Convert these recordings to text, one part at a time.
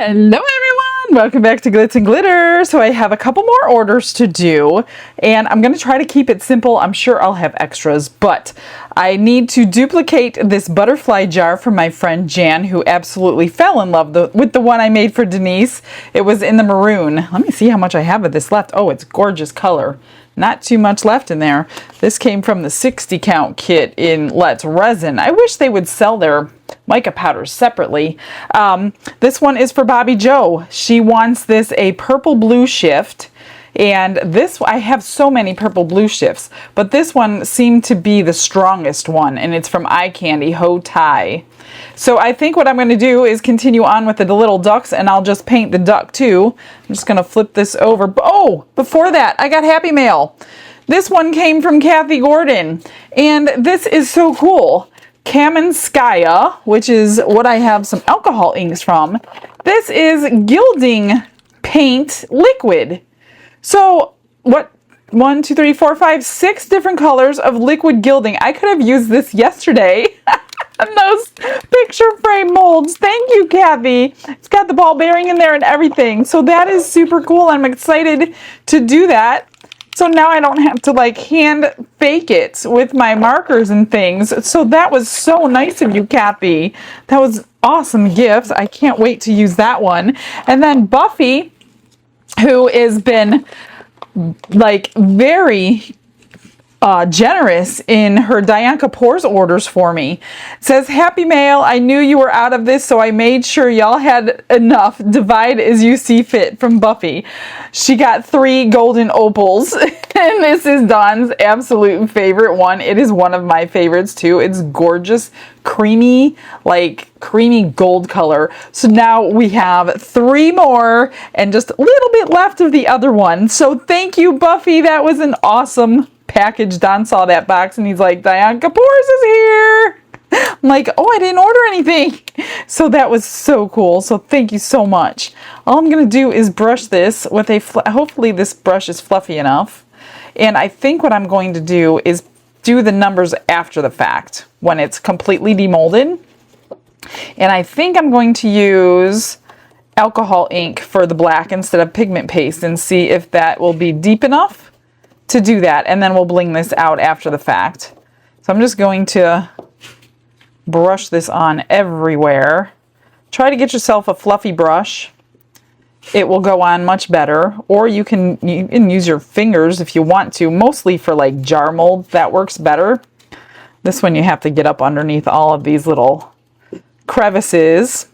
Hello everyone! Welcome back to Glitz and Glitter. So I have a couple more orders to do and I'm going to try to keep it simple. I'm sure I'll have extras, but I need to duplicate this butterfly jar from my friend Jan, who absolutely fell in love with the one I made for Denise. It was in the maroon. Let me see how much I have of this left. Oh, it's gorgeous color. Not too much left in there. This came from the 60 count kit in Let's Resin. I wish they would sell their mica powders separately. This one is for Bobby Joe. She wants this a purple blue shift. And this, I have so many purple blue shifts, but this one seemed to be the strongest one, and it's from Eye Candy Ho Tai. So I think what I'm going to do is continue on with the little ducks, and I'll just paint the duck too. I'm just going to flip this over. Oh, before that, I got Happy Mail. This one came from Kathy Gordon, and this is so cool. Kamenskaya, which is what I have some alcohol inks from. This is gilding paint liquid. So what, 1, 2, 3, 4, 5, 6 different colors of liquid gilding. I could have used this yesterday. And those picture frame molds. Thank you, Kathy. It's got the ball bearing in there and everything. So that is super cool. I'm excited to do that. So now I don't have to like hand fake it with my markers and things. So that was so nice of you, Kathy. That was awesome gift. I can't wait to use that one. And then Buffy, who has been like very generous in her Dianca Pores orders for me. It says, Happy Mail, I knew you were out of this, so I made sure y'all had enough. Divide as you see fit, from Buffy. She got 3 golden opals, and this is Dawn's absolute favorite one. It is one of my favorites too. It's gorgeous, creamy, like creamy gold color. So now we have 3 more and just a little bit left of the other one. So thank you, Buffy. That was an awesome package. Don saw that box and he's like, Dianca Pores is here. I'm like, oh, I didn't order anything. So that was so cool. So thank you so much. All I'm going to do is brush this with a, hopefully this brush is fluffy enough. And I think what I'm going to do is do the numbers after the fact when it's completely demolded. And I think I'm going to use alcohol ink for the black instead of pigment paste and see if that will be deep enough to do that, and then we'll bling this out after the fact. So I'm just going to brush this on everywhere. Try to get yourself a fluffy brush. It will go on much better, or you can use your fingers if you want to, mostly for like jar molds. That works better. This one you have to get up underneath all of these little crevices.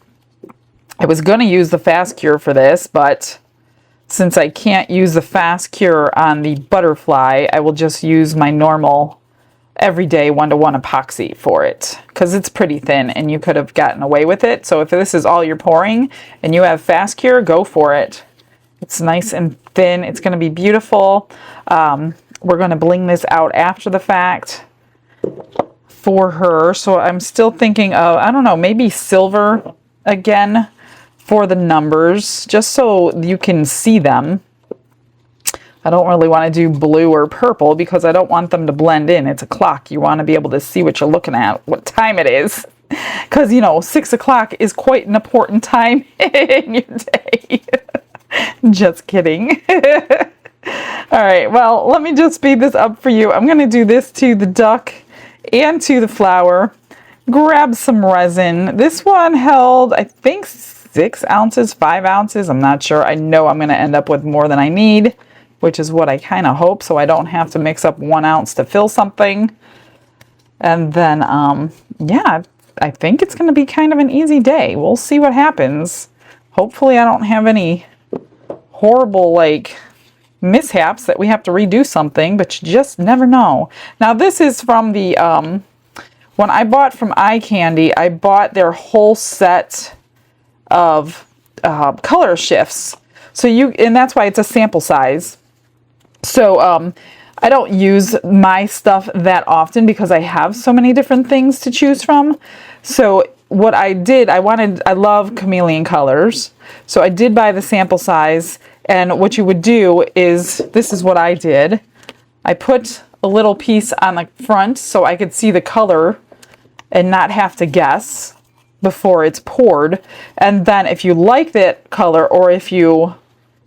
I was going to use the Fast Cure for this, but since I can't use the Fast Cure on the butterfly, I will just use my normal everyday 1-to-1 epoxy for it, because it's pretty thin and you could have gotten away with it. So if this is all you're pouring and you have Fast Cure, go for it. It's nice and thin. It's going to be beautiful. We're going to bling this out after the fact for her. So I'm still thinking of, I don't know, maybe silver again for the numbers, just so you can see them. I don't really want to do blue or purple because I don't want them to blend in. It's a clock. You want to be able to see what you're looking at, what time it is. Because, you know, 6 o'clock is quite an important time in your day. Just kidding. All right, well, let me just speed this up for you. I'm going to do this to the duck and to the flower. Grab some resin. This one held, I think, 6 ounces, 5 ounces. I'm not sure. I know I'm going to end up with more than I need, which is what I kind of hope, so I don't have to mix up 1 ounce to fill something. And then, yeah, I think it's going to be kind of an easy day. We'll see what happens. Hopefully I don't have any horrible, like, mishaps that we have to redo something, but you just never know. Now, this is from the, when I bought from Eye Candy, I bought their whole set of color shifts. So and that's why it's a sample size. So I don't use my stuff that often because I have so many different things to choose from. So what I did, I love chameleon colors. So I did buy the sample size, and what you would do is, this is what I did. I put a little piece on the front so I could see the color and not have to guess. before it's poured. And then if you like that color, or if you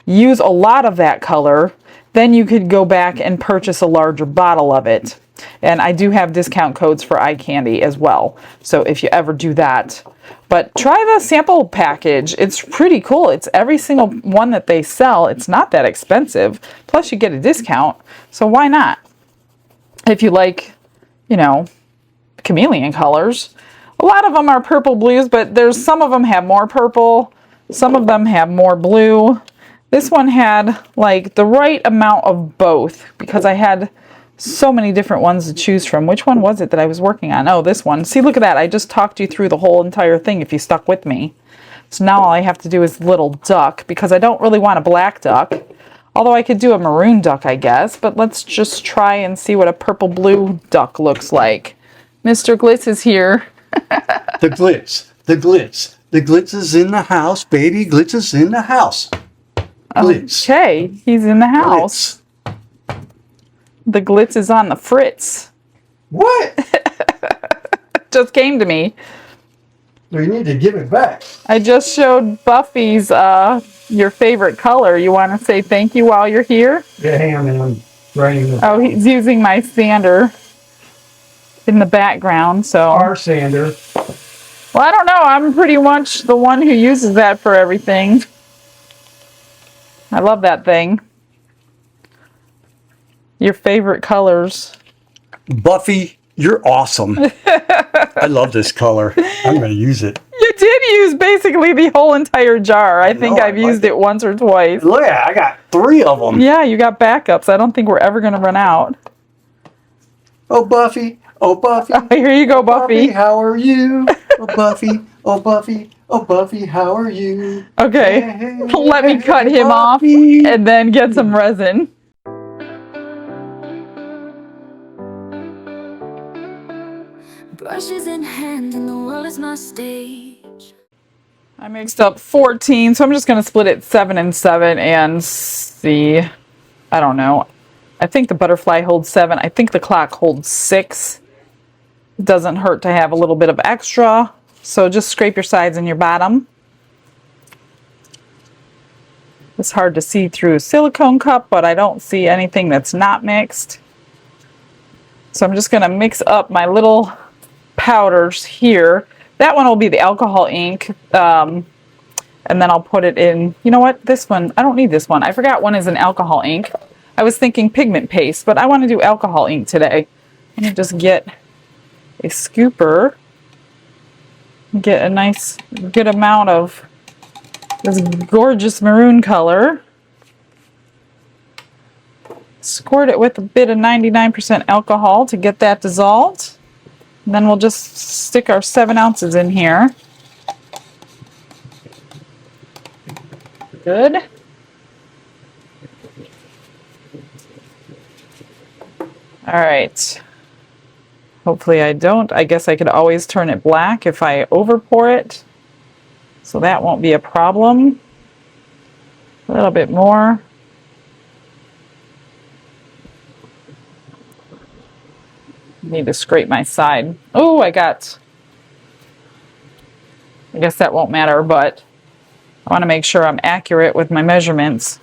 use a lot of that color, then you could go back and purchase a larger bottle of it. And I do have discount codes for eye candy as well, so if you ever do that. But try the sample package. It's pretty cool. It's every single one that they sell. It's not that expensive. Plus you get a discount, so why not? If you like, you know, chameleon colors. A lot of them are purple blues, but there's some of them have more purple. Some of them have more blue. This one had like the right amount of both, because I had so many different ones to choose from. Which one was it that I was working on? Oh, this one. See, look at that. I just talked you through the whole entire thing if you stuck with me. So now all I have to do is little duck, because I don't really want a black duck. Although I could do a maroon duck, I guess. But let's just try and see what a purple blue duck looks like. Mr. Glitz is here. The glitz, the glitz. The glitz is in the house, baby. Glitz is in the house. Glitz. Okay, he's in the house. Glitz. The glitz is on the fritz. What? Just came to me. We need to give it back. I just showed Buffy's your favorite color. You want to say thank you while you're here? Yeah, hang on, man. I'm writing the Oh, he's using my sander in the background, so. our sander. Well, I don't know. I'm pretty much the one who uses that for everything. I love that thing. Your favorite colors. Buffy, you're awesome. I love this color. I'm going to use it. You did use basically the whole entire jar. I think know, I've used it once or twice. Look at it. I got 3 of them. Yeah, you got backups. I don't think we're ever going to run out. Oh, Buffy. Oh, Buffy. Here you go, Buffy. How are you? Oh, Buffy. Oh, Buffy. Oh, Buffy, how are you? Okay, Hey, let me cut him off Buffy. and then get some resin. Brushes in hand and the world is my stage. I mixed up 14, so I'm just going to split it 7 and 7 and see. I don't know. I think the butterfly holds 7. I think the clock holds 6. It doesn't hurt to have a little bit of extra. So just scrape your sides and your bottom. It's hard to see through a silicone cup, but I don't see anything that's not mixed. So I'm just going to mix up my little powders here. That one will be the alcohol ink. And then I'll put it in, you know what, this one, I don't need this one. I forgot one is an alcohol ink. I was thinking pigment paste, but I want to do alcohol ink today. Let me just get a scooper. Get a nice, good amount of this gorgeous maroon color. Squirt it with a bit of 99% alcohol to get that dissolved. And then we'll just stick our 7 ounces in here. Good. All right. Hopefully I don't. I guess I could always turn it black if I over pour it. So that won't be a problem. A little bit more. Need to scrape my side. Oh, I guess that won't matter, but I want to make sure I'm accurate with my measurements.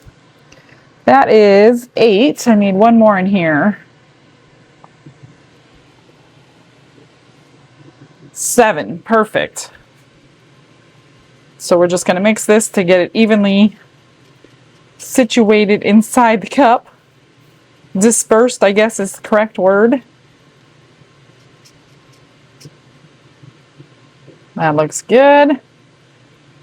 That is 8. I need 1 more in here. 7. Perfect. So we're just going to mix this to get it evenly situated inside the cup. Dispersed, I guess, is the correct word. That looks good.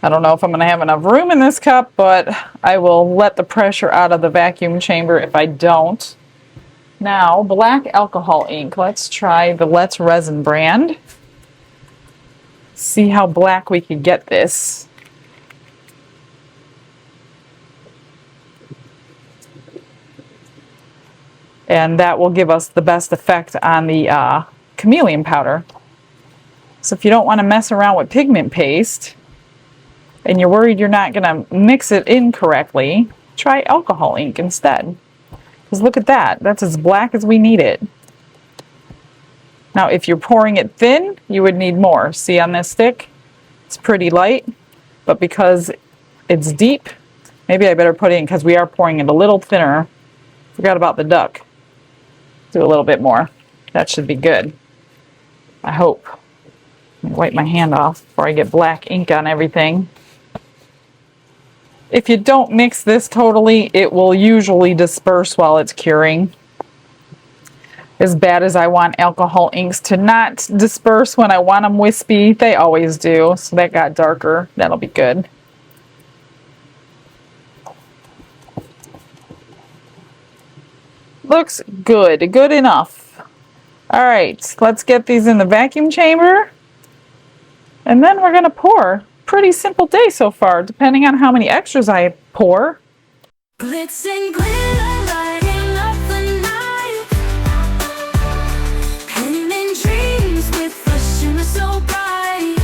I don't know if I'm going to have enough room in this cup, but I will let the pressure out of the vacuum chamber if I don't. Now, black alcohol ink. Let's try the Let's Resin brand. See how black we could get this. And that will give us the best effect on the chameleon powder. So if you don't want to mess around with pigment paste and you're worried you're not going to mix it in correctly, try alcohol ink instead. Because look at that. That's as black as we need it. Now if you're pouring it thin, you would need more. See on this stick? It's pretty light, but because it's deep, maybe I better put it in, because we are pouring it a little thinner. Forgot about the duck. Do a little bit more. That should be good. I hope. Let me wipe my hand off before I get black ink on everything. If you don't mix this totally, it will usually disperse while it's curing. As bad as I want alcohol inks to not disperse when I want them wispy, they always do. So that got darker. That'll be good. Looks good. Good enough. All right, let's get these in the vacuum chamber. And then we're going to pour. Pretty simple day so far, depending on how many extras I pour. Glitz and glitter, lighting up the night. Painting dreams with a shimmer so bright.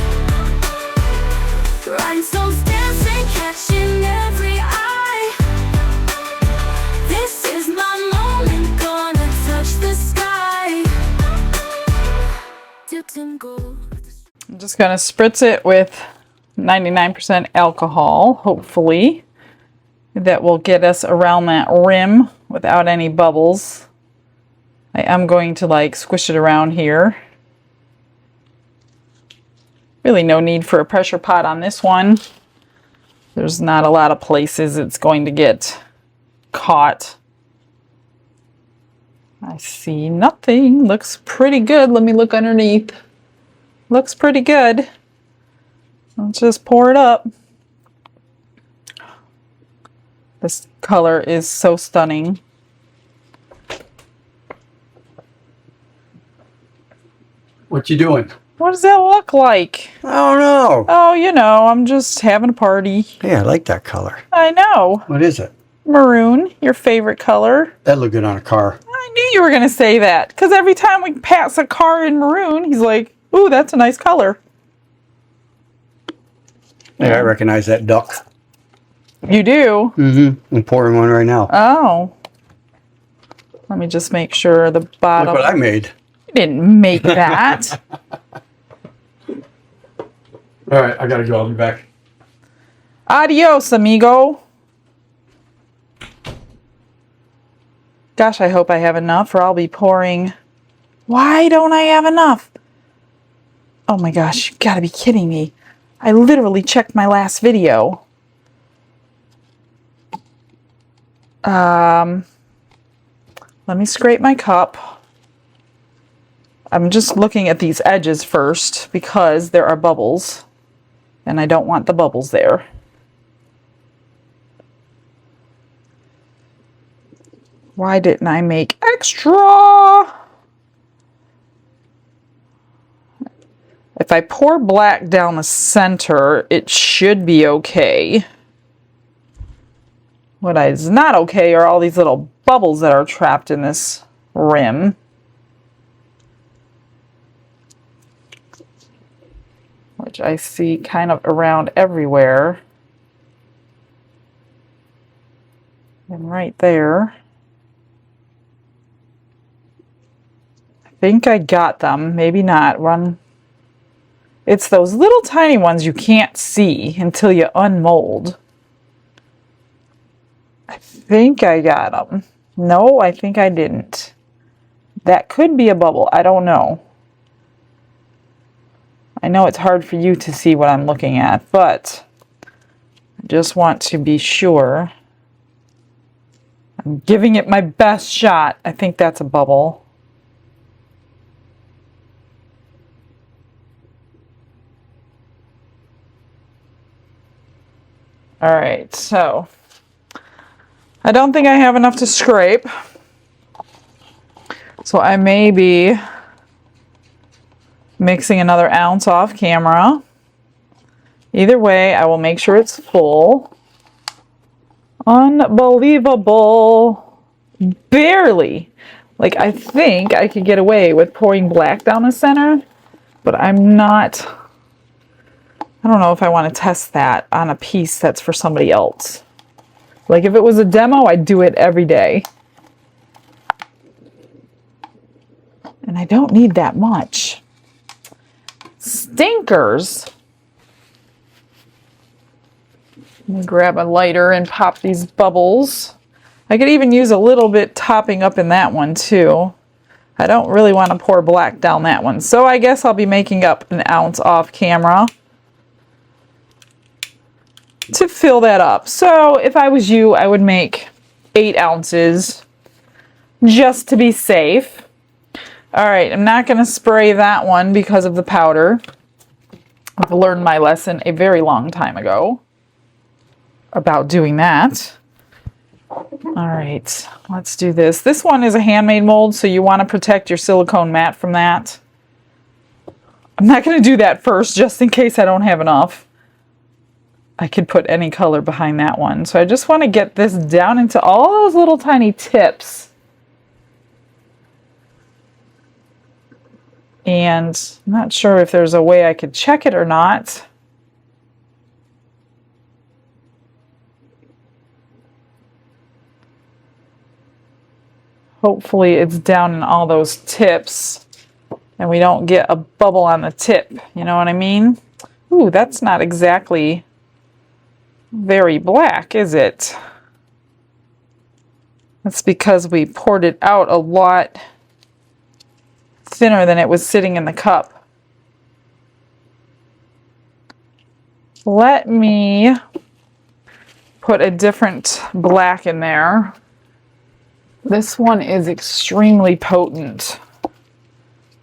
Rhinestones dancing, catching every eye. This is my moment, gonna touch the sky. Dipped in gold. I'm just going to spritz it with 99% alcohol, hopefully. That will get us around that rim without any bubbles. I am going to like squish it around here. Really no need for a pressure pot on this one. There's not a lot of places it's going to get caught. I see nothing. Looks pretty good. Let me look underneath. Looks pretty good. Let's just pour it up. This color is so stunning. What you doing? What does that look like? Oh no. Oh, you know, I'm just having a party. Yeah, I like that color. I know. What is it? Maroon, your favorite color. That look good on a car. I knew you were going to say that, because every time we pass a car in maroon, he's like, ooh, that's a nice color. Yeah, I recognize that duck. You do? Mm-hmm. I'm pouring one right now. Oh. Let me just make sure the bottom. Look what I made. You didn't make that. All right, I gotta go. I'll be back. Adios, amigo. Gosh, I hope I have enough, or I'll be pouring. Why don't I have enough? Oh my gosh, you gotta be kidding me. I literally checked my last video. Let me scrape my cup. I'm just looking at these edges first because there are bubbles and I don't want the bubbles there. Why didn't I make extra? If I pour black down the center, it should be okay. What is not okay are all these little bubbles that are trapped in this rim. Which I see kind of around everywhere. And right there. I think I got them. Maybe not. Run. It's those little tiny ones you can't see until you unmold. I think I got them. No, I think I didn't. That could be a bubble. I don't know. I know it's hard for you to see what I'm looking at, but I just want to be sure. I'm giving it my best shot. I think that's a bubble. All right, so I don't think I have enough to scrape. So I may be mixing another ounce off camera. Either way, I will make sure it's full. Unbelievable. Barely. Like, I think I could get away with pouring black down the center, but I'm not. I don't know if I want to test that on a piece that's for somebody else. Like, if it was a demo, I'd do it every day. And I don't need that much. Stinkers. Let me grab a lighter and pop these bubbles. I could even use a little bit topping up in that one too. I don't really want to pour black down that one. So I guess I'll be making up an ounce off camera to fill that up. So if I was you, I would make 8 ounces just to be safe. All right, I'm not going to spray that one because of the powder. I've learned my lesson a very long time ago about doing that. All right, let's do this. This one is a handmade mold, so you want to protect your silicone mat from that. I'm not going to do that first, just in case I don't have enough. I could put any color behind that one. So I just want to get this down into all those little tiny tips. And I'm not sure if there's a way I could check it or not. Hopefully it's down in all those tips and we don't get a bubble on the tip. You know what I mean? Ooh, that's not exactly very black, is it? That's because we poured it out a lot thinner than it was sitting in the cup. Let me put a different black in there. This one is extremely potent.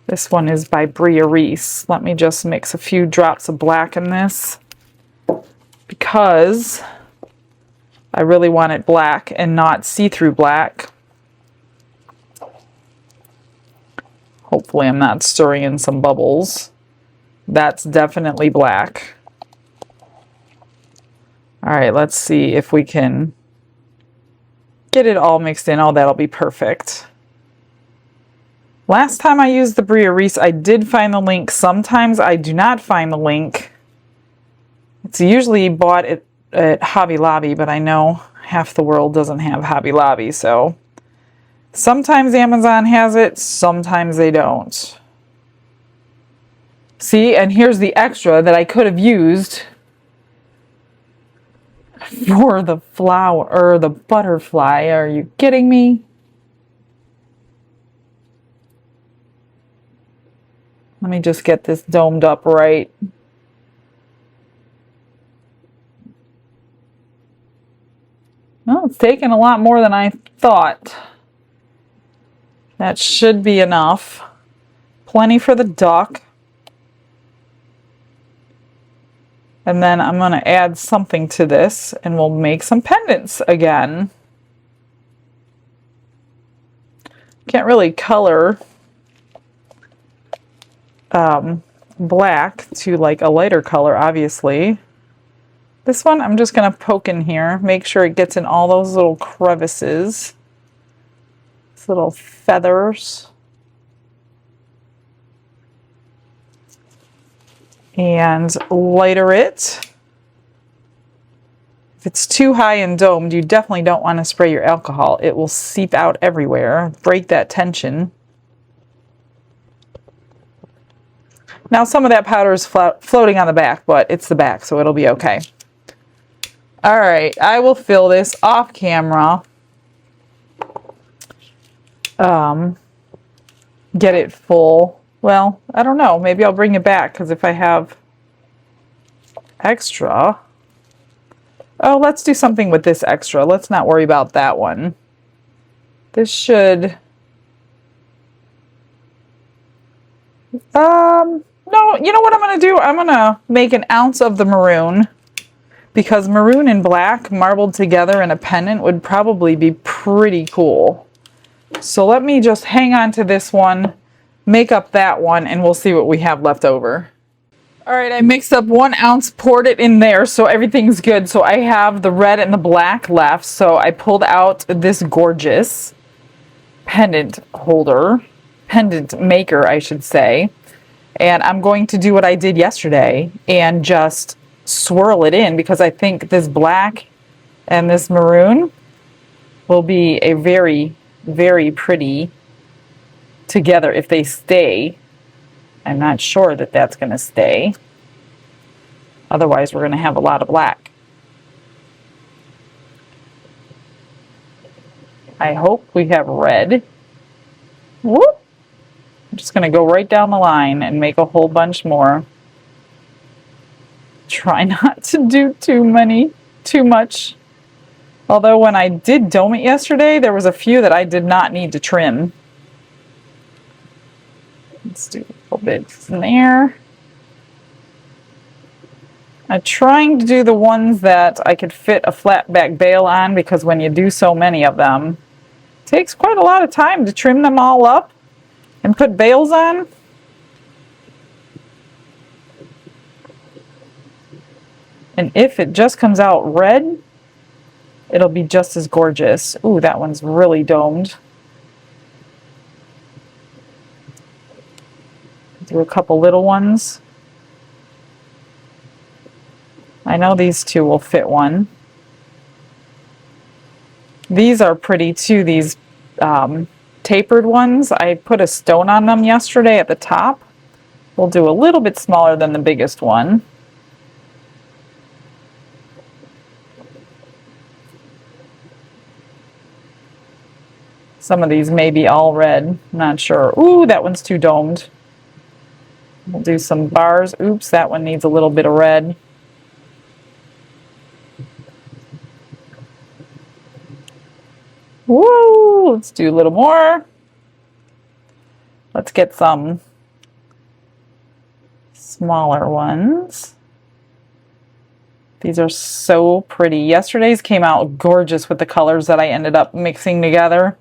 This one is by BYMICHELLE. Let me just mix a few drops of black in this because I really want it black and not see-through black. Hopefully I'm not stirring in some bubbles. That's definitely black. All right, let's see if we can get it all mixed in. Oh, that'll be perfect. Last time I used the BYMICHELLE, I did find the link. Sometimes I do not find the link. It's usually bought at Hobby Lobby, but I know half the world doesn't have Hobby Lobby, so sometimes Amazon has it, sometimes they don't. See, and here's the extra that I could have used for the flower or the butterfly. Are you kidding me? Let me just get this domed up right. Well, it's taken a lot more than I thought. That should be enough. Plenty for the duck. And then I'm going to add something to this and we'll make some pendants again. Can't really color black to like a lighter color, obviously. This one I'm just going to poke in here, make sure it gets in all those little crevices, these little feathers. And lighter it. If it's too high and domed, you definitely don't want to spray your alcohol. It will seep out everywhere, break that tension. Now some of that powder is floating on the back, but it's the back, so it'll be okay. All right, I will fill this off camera. Get it full. Well, I don't know. Maybe I'll bring it back because if I have extra. Oh, let's do something with this extra. Let's not worry about that one. This should. No, you know what I'm going to do? I'm going to make an ounce of the maroon because maroon and black marbled together in a pendant would probably be pretty cool. So let me just hang on to this one, make up that one, and we'll see what we have left over. All right, I mixed up 1 ounce, poured it in there, so everything's good. So I have the red and the black left, so I pulled out this gorgeous pendant holder, pendant maker, I should say. And I'm going to do what I did yesterday and just swirl it in because I think this black and this maroon will be a very, very pretty together if they stay. I'm not sure that that's going to stay. Otherwise, we're going to have a lot of black. I hope we have red. Whoop! I'm just going to go right down the line and make a whole bunch more. Try not to do too much. Although when I did dome it yesterday, there was a few that I did not need to trim. Let's do a little bit in there. I'm trying to do the ones that I could fit a flat back bale on, because when you do so many of them, it takes quite a lot of time to trim them all up and put bales on. And if it just comes out red, it'll be just as gorgeous. Ooh, that one's really domed. Do a couple little ones. I know these two will fit one. These are pretty too, these tapered ones. I put a stone on them yesterday at the top. We'll do a little bit smaller than the biggest one. Some of these may be all red, not sure. Ooh, that one's too domed. We'll do some bars. Oops, that one needs a little bit of red. Woo! Let's do a little more. Let's get some smaller ones. These are so pretty. Yesterday's came out gorgeous with the colors that I ended up mixing together.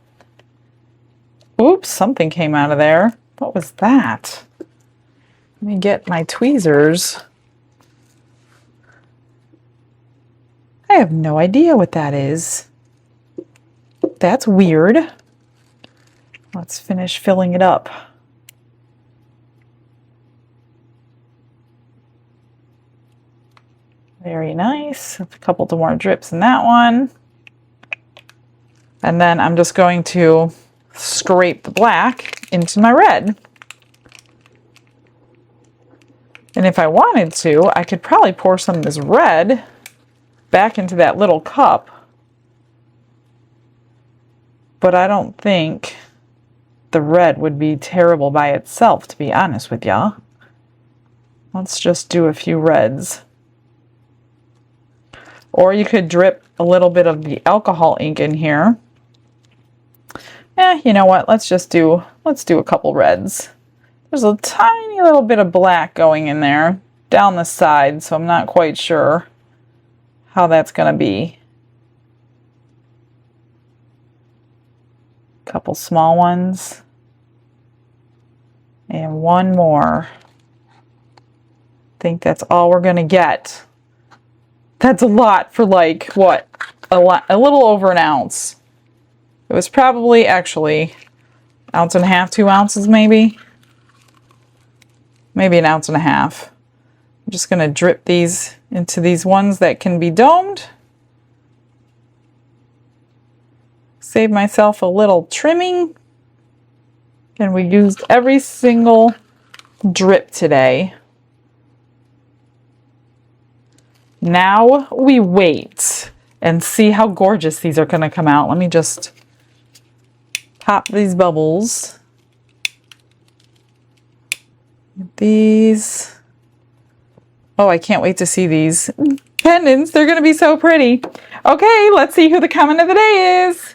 Oops, something came out of there. What was that? Let me get my tweezers. I have no idea what that is. That's weird. Let's finish filling it up. Very nice. A couple more drips in that one. And then I'm just going to scrape the black into my red. And if I wanted to, I could probably pour some of this red back into that little cup. But I don't think the red would be terrible by itself, to be honest with y'all. Let's just do a few reds. Or you could drip a little bit of the alcohol ink in here. You know what? Let's do a couple reds. There's a tiny little bit of black going in there down the side, so I'm not quite sure how that's going to be. Couple small ones. And one more. I think that's all we're going to get. That's a lot for like, what? A little over an ounce. It was probably actually an ounce and a half, 2 ounces maybe. Maybe an ounce and a half. I'm just going to drip these into these ones that can be domed. Save myself a little trimming. And we used every single drip today. Now we wait and see how gorgeous these are going to come out. Let me just pop these bubbles. These. Oh, I can't wait to see these pendants. They're going to be so pretty. Okay, let's see who the comment of the day is.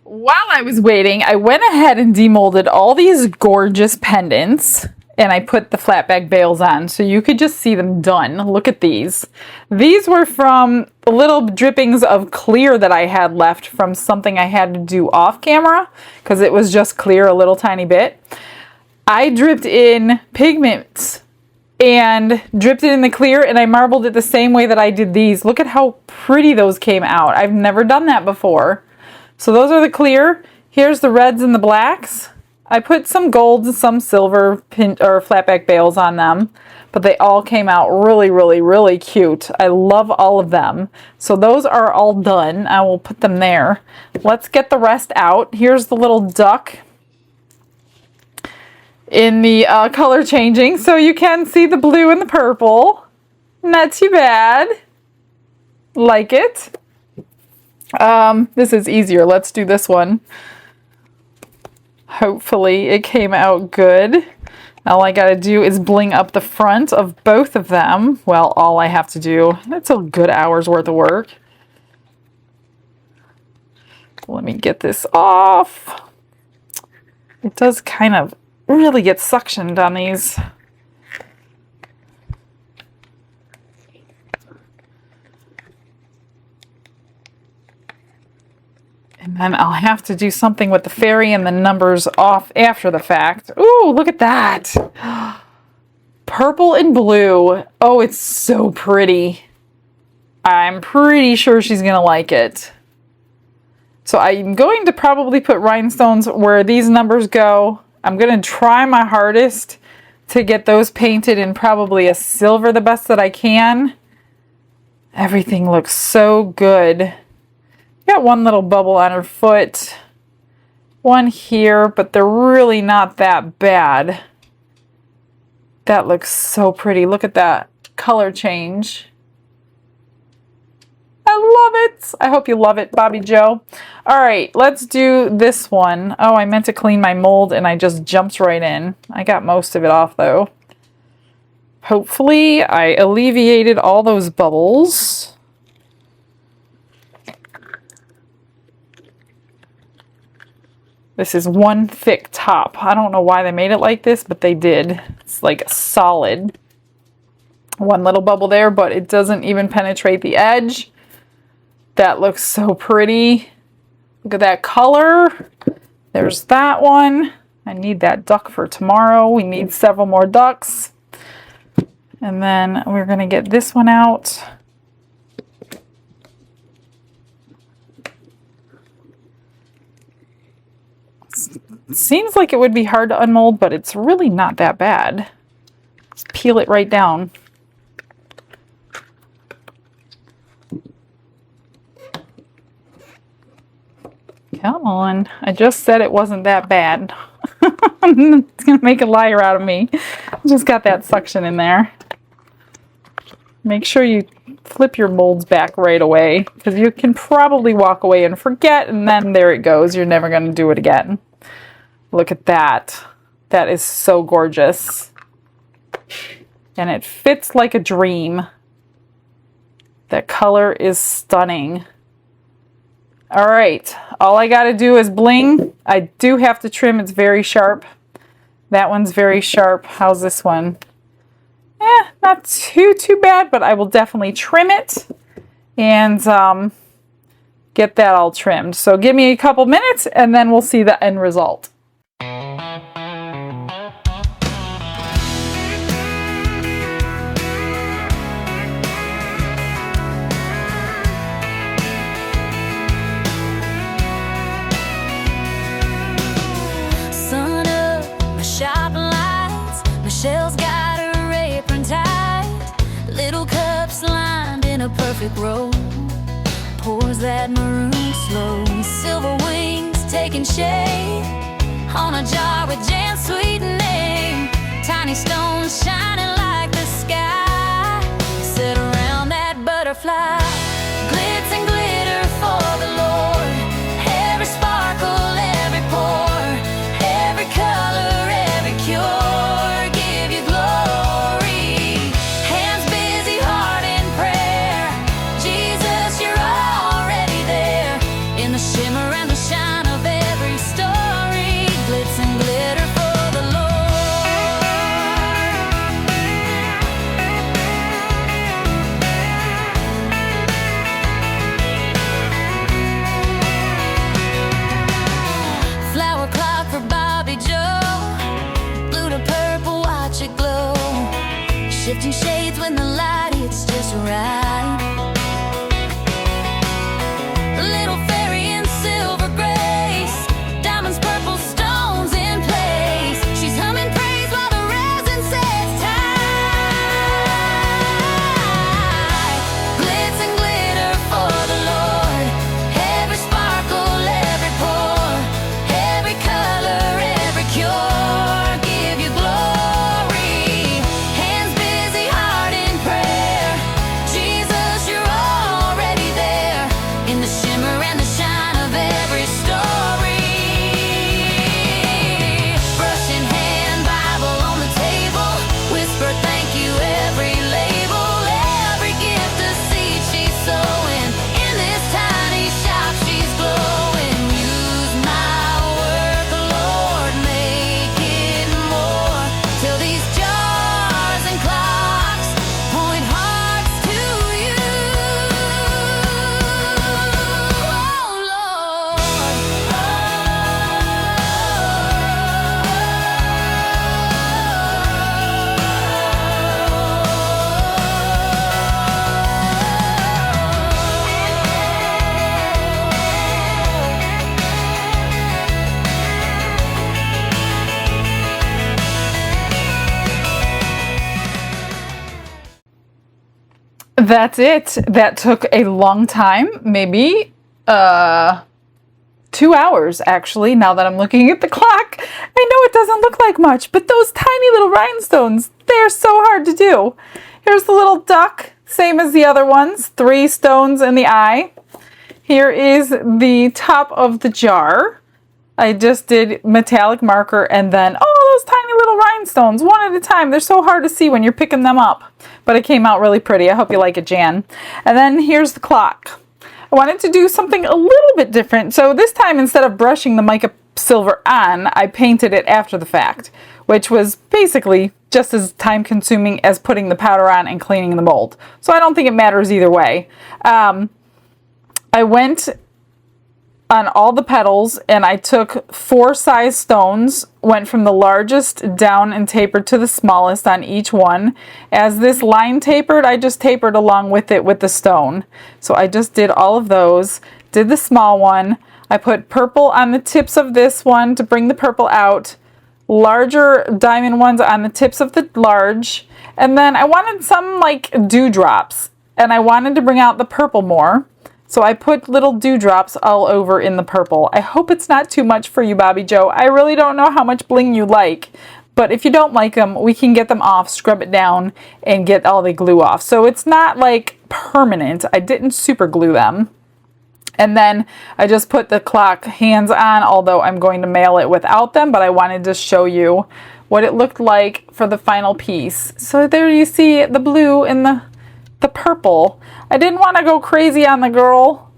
While I was waiting, I went ahead and demolded all these gorgeous pendants, and I put the flat back bales on so you could just see them done. Look at these. These were from little drippings of clear that I had left from something I had to do off camera because it was just clear a little tiny bit. I dripped in pigments and dripped it in the clear, and I marbled it the same way that I did these. Look at how pretty those came out. I've never done that before. So those are the clear. Here's the reds and the blacks. I put some golds and some silver or flatback bales on them, but they all came out really, really, really cute. I love all of them. So those are all done. I will put them there. Let's get the rest out. Here's the little duck in the color changing, so you can see the blue and the purple. Not too bad. Like it. This is easier. Let's do this one. Hopefully it came out good. All I gotta do is bling up the front of both of them. Well, all I have to do. That's a good hour's worth of work. Let me get this off. It does kind of really get suctioned on these. And then I'll have to do something with the fairy and the numbers off after the fact. Ooh, look at that. Purple and blue. Oh, it's so pretty. I'm pretty sure she's going to like it. So I'm going to probably put rhinestones where these numbers go. I'm going to try my hardest to get those painted in probably a silver the best that I can. Everything looks so good. Got one little bubble on her foot. One here, but they're really not that bad. That looks so pretty. Look at that color change. I love it. I hope you love it, Bobby Joe. All right, let's do this one. Oh, I meant to clean my mold and I just jumped right in. I got most of it off though. Hopefully I alleviated all those bubbles. This is one thick top. I don't know why they made it like this, but they did. It's like a solid. One little bubble there, but it doesn't even penetrate the edge. That looks so pretty. Look at that color. There's that one. I need that duck for tomorrow. We need several more ducks. And then we're going to get this one out. It seems like it would be hard to unmold, but it's really not that bad. Just peel it right down. Come on. I just said it wasn't that bad. It's going to make a liar out of me. Just got that suction in there. Make sure you flip your molds back right away, because you can probably walk away and forget, and then there it goes. You're never going to do it again. Look at that. That is so gorgeous. And it fits like a dream. That color is stunning. All right. All I got to do is bling. I do have to trim. It's very sharp. That one's very sharp. How's this one? Not too bad, but I will definitely trim it and get that all trimmed. So give me a couple minutes and then we'll see the end result. Sun up, my shop lights, Michelle's got her apron tight, little cups lined in a perfect row, pours that maroon slow, silver wings taking shape on a jar with Jan's sweet name, tiny stones shining like the sky, sit around that butterfly, glitz and glitter for the Lord, every sparkle, every pore, every color, every cure, give you glory, hands busy, heart in prayer, Jesus, you're already there, in the shimmer and the shine of every story, glitz and glitter for the Lord. Flower clock for Bobby Joe, blue to purple, watch it glow, shifting shades when the light hits just right. Little fairy in silver grace, diamonds, purple stones in place. She's humming praise while the resin sets tight. that's it. That took a long time, maybe 2 hours actually, now that I'm looking at the clock. I know it doesn't look like much, but those tiny little rhinestones, they're so hard to do. Here's the little duck, same as the other ones, 3 stones in the eye. Here is the top of the jar. I just did metallic marker and then, oh, those tiny little rhinestones, one at a time. They're so hard to see when you're picking them up, but it came out really pretty. I hope you like it, Jan. And then here's the clock. I wanted to do something a little bit different. So this time, instead of brushing the mica silver on, I painted it after the fact, which was basically just as time consuming as putting the powder on and cleaning the mold. So I don't think it matters either way. I went on all the petals and I took 4 size stones, went from the largest down and tapered to the smallest on each one. As this line tapered, I just tapered along with it with the stone. So I just did all of those, did the small one. I put purple on the tips of this one to bring the purple out, larger diamond ones on the tips of the large, and then I wanted some like dewdrops and I wanted to bring out the purple more. So I put little dewdrops all over in the purple. I hope it's not too much for you, Bobby Joe. I really don't know how much bling you like, but if you don't like them, we can get them off, scrub it down, and get all the glue off. So it's not like permanent. I didn't super glue them. And then I just put the clock hands on, although I'm going to mail it without them, but I wanted to show you what it looked like for the final piece. So there you see the blue and the purple. I didn't want to go crazy on the girl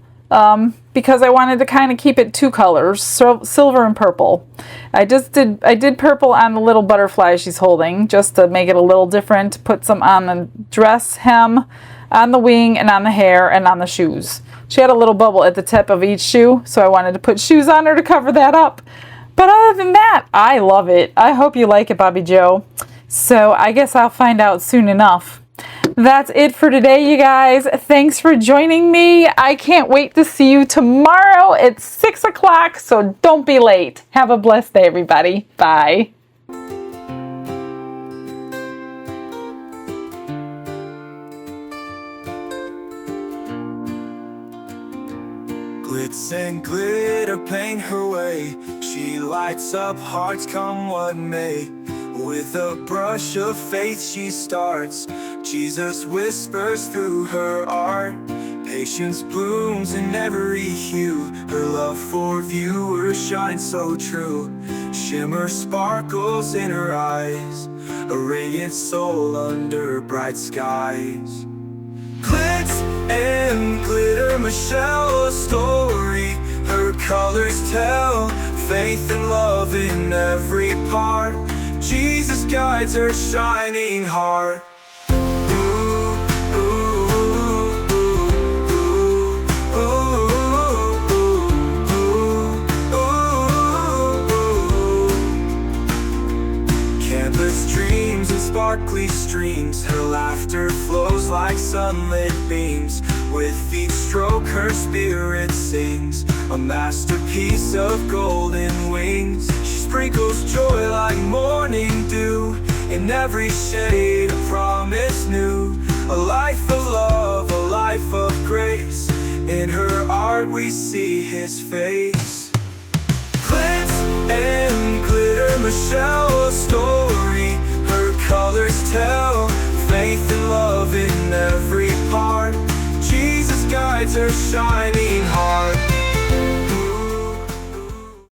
because I wanted to kind of keep it 2 colors, so silver and purple. I did purple on the little butterfly she's holding just to make it a little different. Put some on the dress hem, on the wing, and on the hair, and on the shoes. She had a little bubble at the tip of each shoe, so I wanted to put shoes on her to cover that up. But other than that, I love it. I hope you like it, Bobby Joe. So I guess I'll find out soon enough. That's it for today, you guys. Thanks for joining me. I can't wait to see you tomorrow at 6 o'clock, so don't be late. Have a blessed day, everybody. Bye. Glitz and glitter paint her way. She lights up hearts come what may. With a brush of faith she starts. Jesus whispers through her art. Patience blooms in every hue. Her love for viewers shines so true. Shimmer sparkles in her eyes. A radiant soul under bright skies. Glitz and glitter, Michelle, a story. Her colors tell faith and love in every part. Jesus guides her shining heart. Canvas dreams and sparkly streams. Her laughter flows like sunlit beams. With each stroke her spirit sings. A masterpiece of golden wings. She sprinkles joy like morning dew. In every shade a promise new. A life of love, a life of grace. In her art we see his face. Glitz and glitter, Michelle, a story. Her colors tell faith and love in every part. Jesus guides her shining heart.